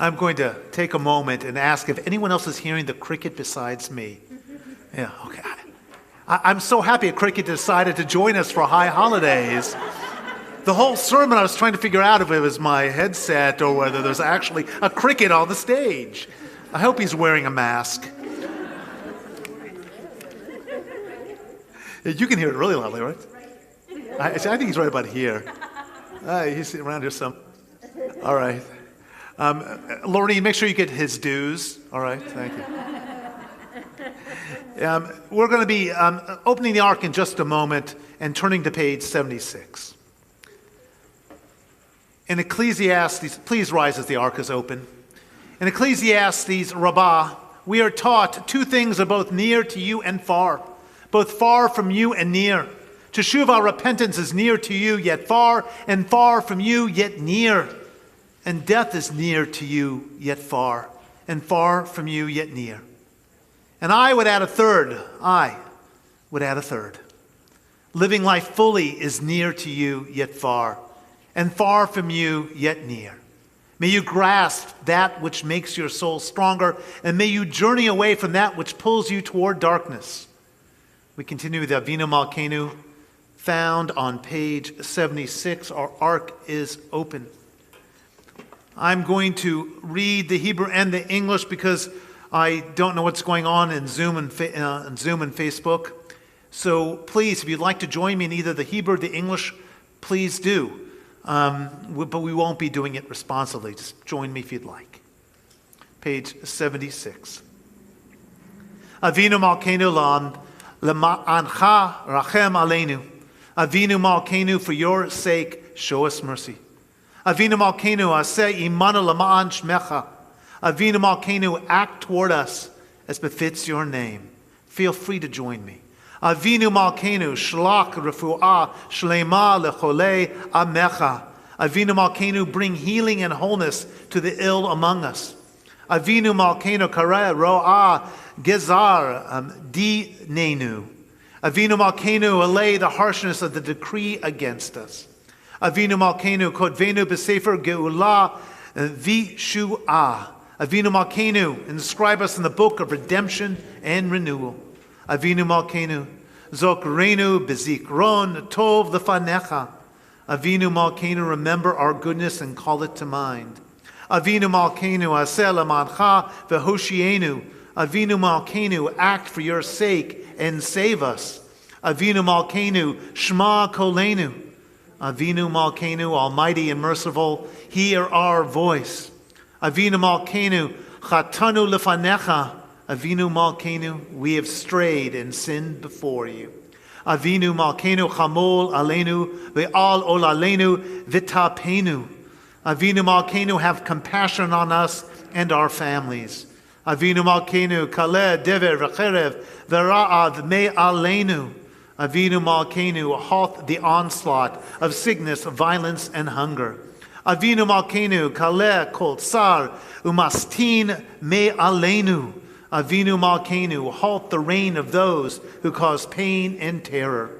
I'm going to take a moment and ask if anyone else is hearing the cricket besides me. Yeah, okay. I'm so happy a cricket decided to join us for High Holidays. The whole sermon I was trying to figure out if it was my headset or whether there's actually a cricket on the stage. I hope he's wearing a mask. You can hear it really loudly, right? I think he's right about here. He's around here some. All right. Lorraine, make sure you get his dues. All right, thank you. We're going to be opening the Ark in just a moment and turning to page 76. In Ecclesiastes, please rise as the Ark is open. In Ecclesiastes Rabbah, we are taught two things are both near to you and far, both far from you and near. Teshuvah, repentance, is near to you, yet far, and far from you, yet near. And death is near to you, yet far, and far from you, yet near. And I would add a third. Living life fully is near to you, yet far, and far from you, yet near. May you grasp that which makes your soul stronger, and may you journey away from that which pulls you toward darkness. We continue with Avinu Malkeinu, found on page 76. Our Ark is open. I'm going to read the Hebrew and the English because I don't know what's going on in Zoom and Facebook. So please, if you'd like to join me in either the Hebrew or the English, please do. But we won't be doing it responsively. Just join me if you'd like. Page 76. Avinu Malkeinu l'ma'ancha rachem aleinu. Avinu Malkeinu, for your sake, show us mercy. Avinu Malkeinu, aseh imanu l'ma'an shmecha. Avinu Malkeinu, act toward us as befits your name. Feel free to join me. Avinu Malkeinu, shlach refuah shlema lecholei amecha. Avinu Malkeinu, bring healing and wholeness to the ill among us. Avinu Malkeinu, kareh ro'ah gezar dinenu. Avinu Malkeinu, allay the harshness of the decree against us. Avinu Malkeinu, kodvenu b'sefer geula v'shu'ah. Avinu Malkeinu, inscribe us in the book of redemption and renewal. Avinu Malkeinu, zokrenu b'zikron tov lefanecha. Avinu Malkeinu, remember our goodness and call it to mind. Avinu Malkeinu, aseh lemancha v'hoshienu. Avinu Malkeinu, act for your sake and save us. Avinu Malkeinu, shema kolenu. Avinu Malkeinu, almighty and merciful, hear our voice. Avinu Malkeinu, chatanu lefanecha. Avinu Malkeinu, we have strayed and sinned before you. Avinu Malkeinu Chamol Aleinu Ve'al Olaleinu Vitapenu. Avinu Malkeinu, have compassion on us and our families. Avinu Malkeinu Kaleh Dever V'cherev Vera'ad Me Aleinu. Avinu Malkeinu, halt the onslaught of sickness, violence, and hunger. Avinu Malkeinu Kaleh Kol Tsar Umastin Me Aleinu. Avinu Malkeinu, halt the reign of those who cause pain and terror.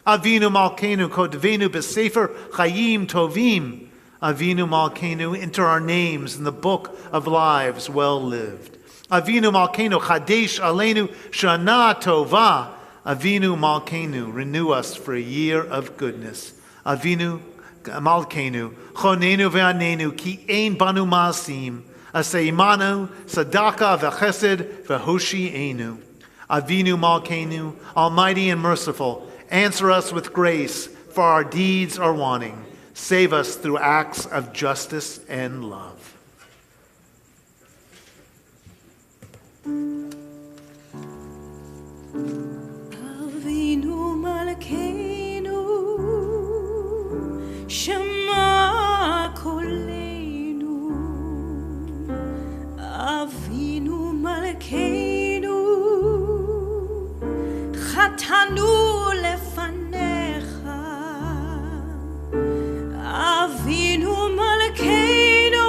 Avinu Malkeinu Kodvenu B'Sefer Chayim Tovim. Avinu Malkeinu, enter our names in the book of lives well lived. Avinu Malkeinu Chadesh Aleinu Shana Tova. Avinu Malkeinu, renew us for a year of goodness. Avinu Malkeinu Chonenu Ve'anenu Ki Ein Banu Maasim. Aseimanu, Sadaka v'chesed v'hoshi'enu. Avinu Malkeinu, almighty and merciful, answer us with grace, for our deeds are wanting. Save us through acts of justice and love. Avinu Malkeinu, Shema Kolenu. Avinu Malkeinu, Chatanu lefanecha. Avinu Malkeinu,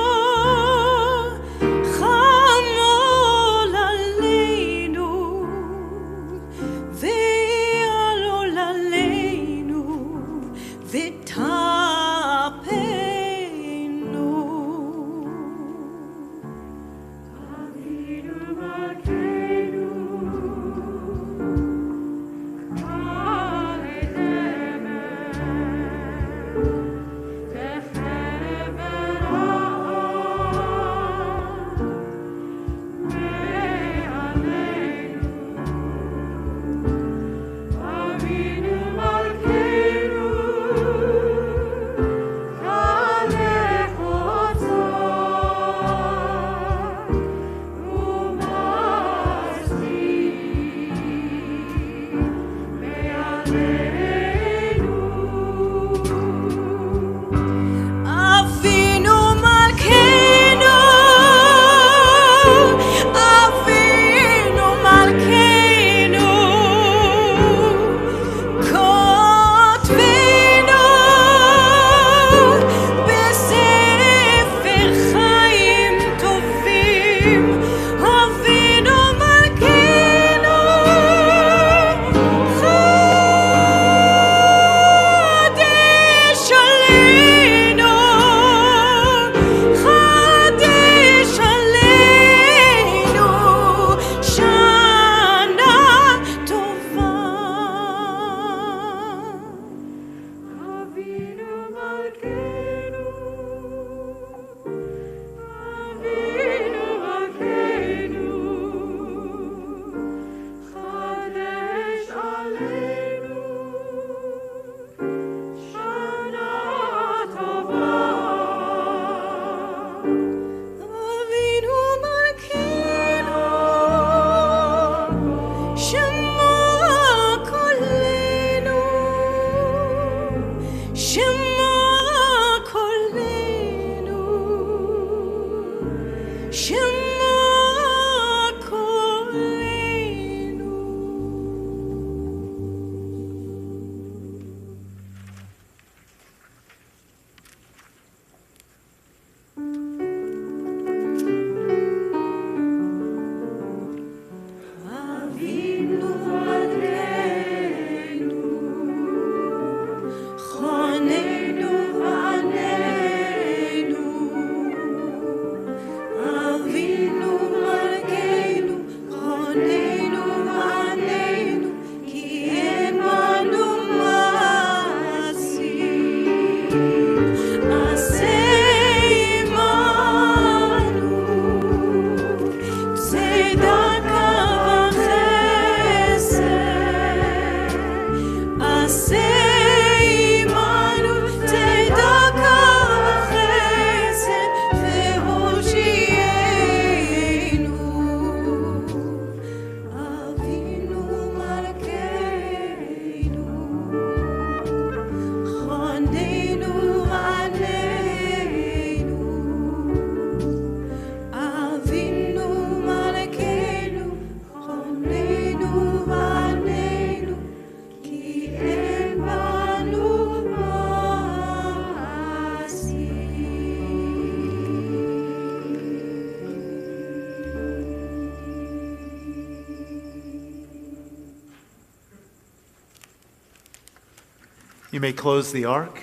You may close the ark.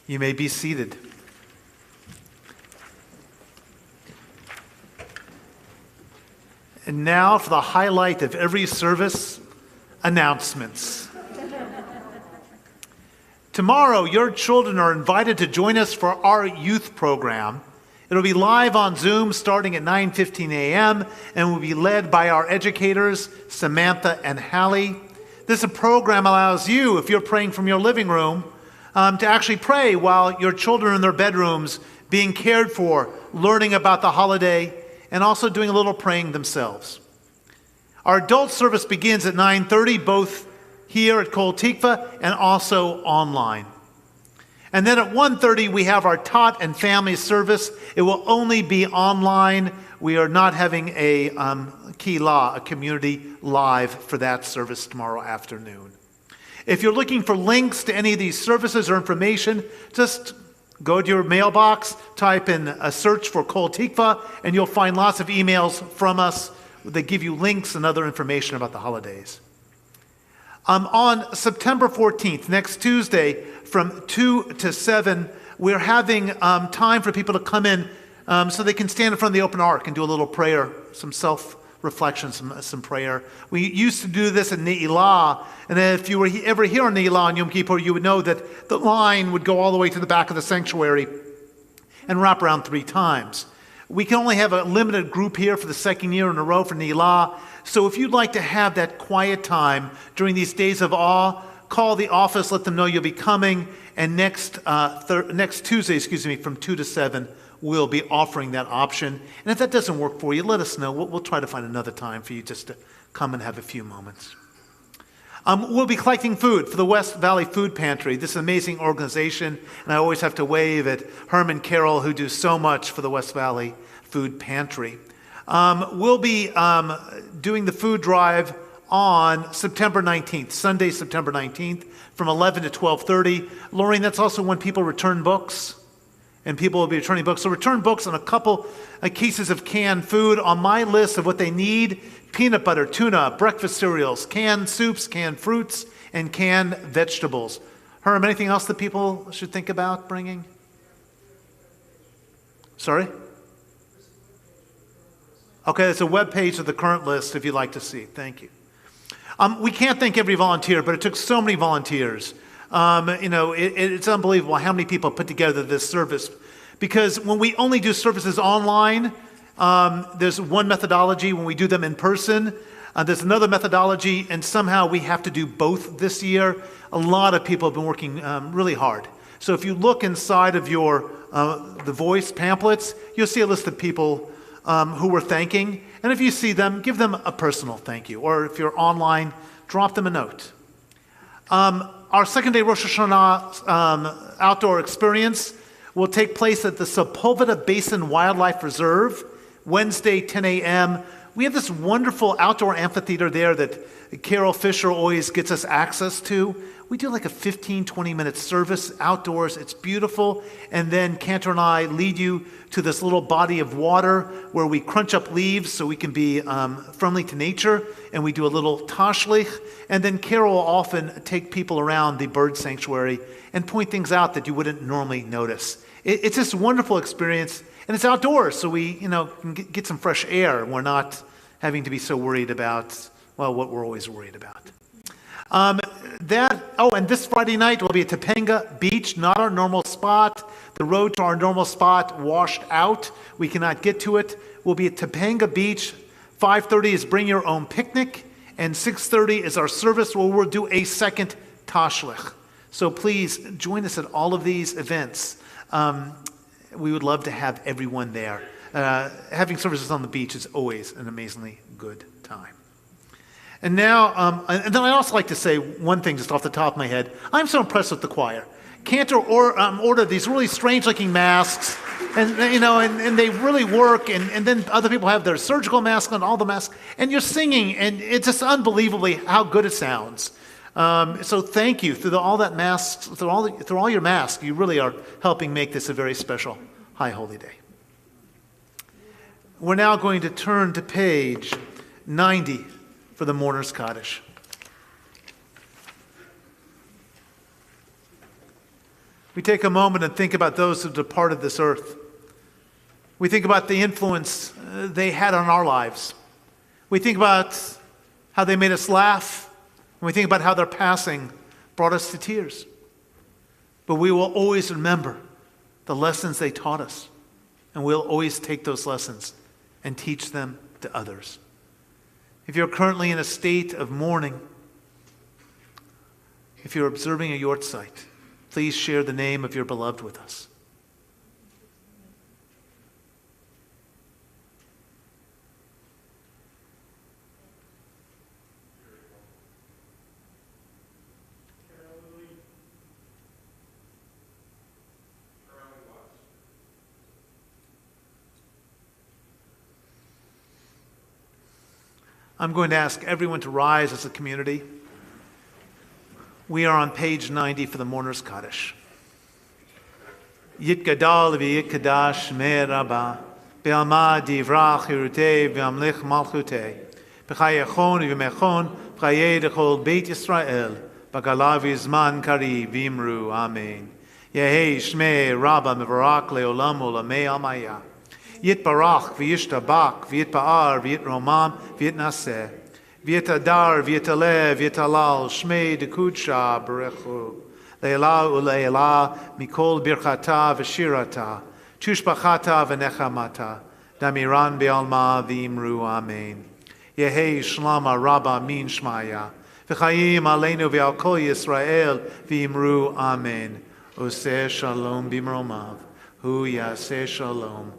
You may be seated. And now for the highlight of every service, announcements. Tomorrow, your children are invited to join us for our youth program. It'll be live on Zoom starting at 9:15 a.m. and will be led by our educators, Samantha and Hallie. This program allows you, if you're praying from your living room, to actually pray while your children are in their bedrooms, being cared for, learning about the holiday, and also doing a little praying themselves. Our adult service begins at 9:30, both here at Kol Tikva and also online. And then at 1:30, we have our Tot and Family service. It will only be online. We are not having a Kehillah, a community live for that service tomorrow afternoon. If you're looking for links to any of these services or information, just go to your mailbox, type in a search for Kol Tikva, and you'll find lots of emails from us that give you links and other information about the holidays. On September 14th, next Tuesday, from 2 to 7, we're having time for people to come in so they can stand in front of the open ark and do a little prayer, some self-reflection, some prayer. We used to do this in Ne'ilah, and if you were ever here on Ne'ilah on Yom Kippur, you would know that the line would go all the way to the back of the sanctuary and wrap around 3 times. We can only have a limited group here for the second year in a row for Ne'ilah, so if you'd like to have that quiet time during these days of awe, call the office, let them know you'll be coming, and next Tuesday, from 2 to 7, we'll be offering that option. And if that doesn't work for you, let us know. We'll try to find another time for you just to come and have a few moments. We'll be collecting food for the West Valley Food Pantry, this amazing organization, and I always have to wave at Herm and Carol, who do so much for the West Valley Food Pantry. We'll be doing the food drive on September 19th, Sunday, September 19th, from 11 to 12:30. Lorraine, that's also when people return books, and people will be returning books. So return books and a couple cases of canned food. On my list of what they need: peanut butter, tuna, breakfast cereals, canned soups, canned fruits, and canned vegetables. Herm, anything else that people should think about bringing? Sorry? Okay, there's a web page of the current list if you'd like to see. Thank you. We can't thank every volunteer, but it took so many volunteers. It's unbelievable how many people put together this service. Because when we only do services online, there's one methodology. When we do them in person, there's another methodology, and somehow we have to do both this year. A lot of people have been working really hard. So if you look inside of your the Voice pamphlets, you'll see a list of people who we're thanking. And if you see them, give them a personal thank you. Or if you're online, drop them a note. Our second day Rosh Hashanah outdoor experience will take place at the Sepulveda Basin Wildlife Reserve, Wednesday, 10 a.m. We have this wonderful outdoor amphitheater there that Carol Fisher always gets us access to. We do like a 15, 20-minute service outdoors. It's beautiful. And then Cantor and I lead you to this little body of water where we crunch up leaves so we can be friendly to nature. And we do a little tashlich. And then Carol will often take people around the bird sanctuary and point things out that you wouldn't normally notice. It's this wonderful experience. And it's outdoors, so we can get some fresh air. We're not having to be so worried about, what we're always worried about. And this Friday night will be at Topanga Beach, not our normal spot. The road to our normal spot washed out. We cannot get to it. We'll be at Topanga Beach. 5:30 is bring your own picnic, and 6:30 is our service where we'll do a second tashlich. So please join us at all of these events. We would love to have everyone there. Having services on the beach is always an amazingly good time. And now, and then I'd also like to say one thing just off the top of my head. I'm so impressed with the choir. Cantor ordered these really strange-looking masks, and they really work. And then other people have their surgical masks on, all the masks, and you're singing, and it's just unbelievably how good it sounds. So thank you through all that masks, through all your masks. You really are helping make this a very special High Holy Day. We're now going to turn to page 90 for the Mourner's Kaddish. We take a moment and think about those who departed this earth. We think about the influence they had on our lives. We think about how they made us laugh. And we think about how their passing brought us to tears. But we will always remember the lessons they taught us. And we'll always take those lessons and teach them to others. If you're currently in a state of mourning, if you're observing a yortzeit, please share the name of your beloved with us. I'm going to ask everyone to rise as a community. We are on page 90 for the Mourner's Kaddish. Yit gadal v'yit kadash me rabba be'alma divrach hirutei v'amlich malchutei b'chayachon v'mechon b'chayei dechol Beit Yisrael b'galav v'zman kari v'imru amen. Yehei shmei rabba mevarak le'olam u'lamei almaya. Yit barach v'yishtabak v'yit pa'ar v'yit romam v'yit naseh v'yit adar v'yit alev v'yit alal shmei dekudsha berechu le'ela u'le'ela mikol birchata v'shirata tushbachata v'nechamata damiran be'alma v'imru amen. Yehei shlama rabba min shmaya v'chayim aleinu v'al kol Yisrael v'imru amen. Oseh shalom b'mromav hu yaseh shalom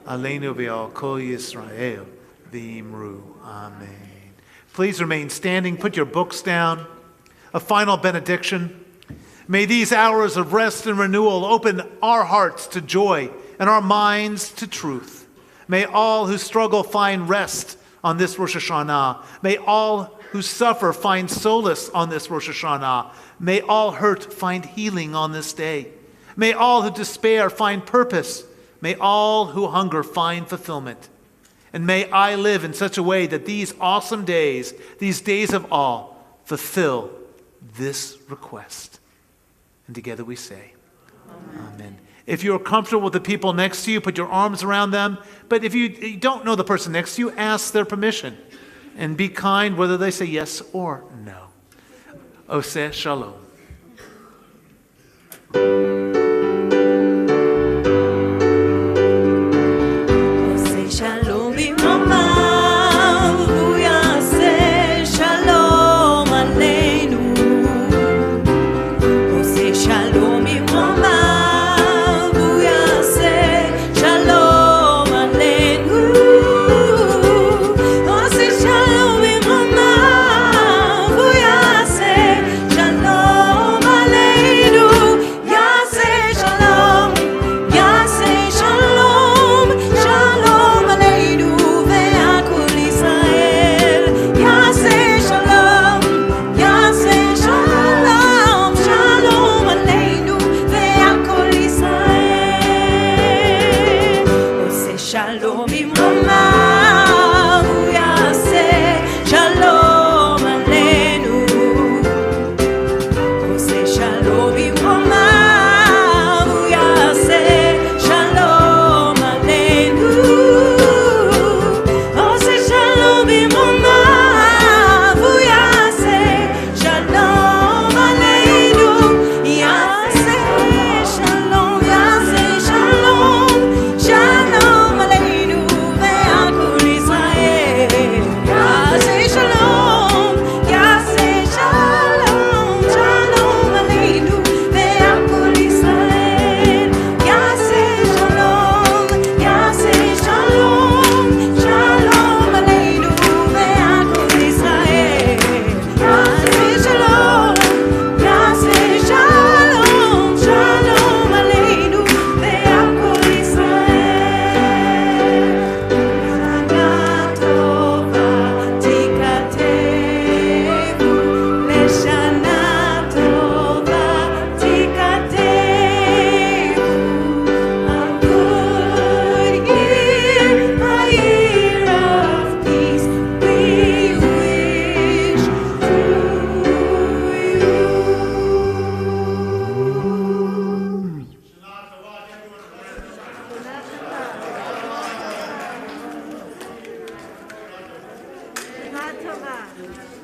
Aleinu v'al kol Yisrael v'imru. Amen. Please remain standing. Put your books down. A final benediction. May these hours of rest and renewal open our hearts to joy and our minds to truth. May all who struggle find rest on this Rosh HaShana. May all who suffer find solace on this Rosh HaShana. May all hurt find healing on this day. May all who despair find purpose. May all who hunger find fulfillment. And may I live in such a way that these awesome days, these days of awe, fulfill this request. And together we say, Amen. If you're comfortable with the people next to you, put your arms around them. But if you don't know the person next to you, ask their permission. And be kind whether they say yes or no. Oseh Shalom. Yes.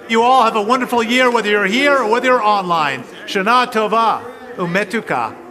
You all have a wonderful year, whether you're here or whether you're online. Shana Tova Umetuka.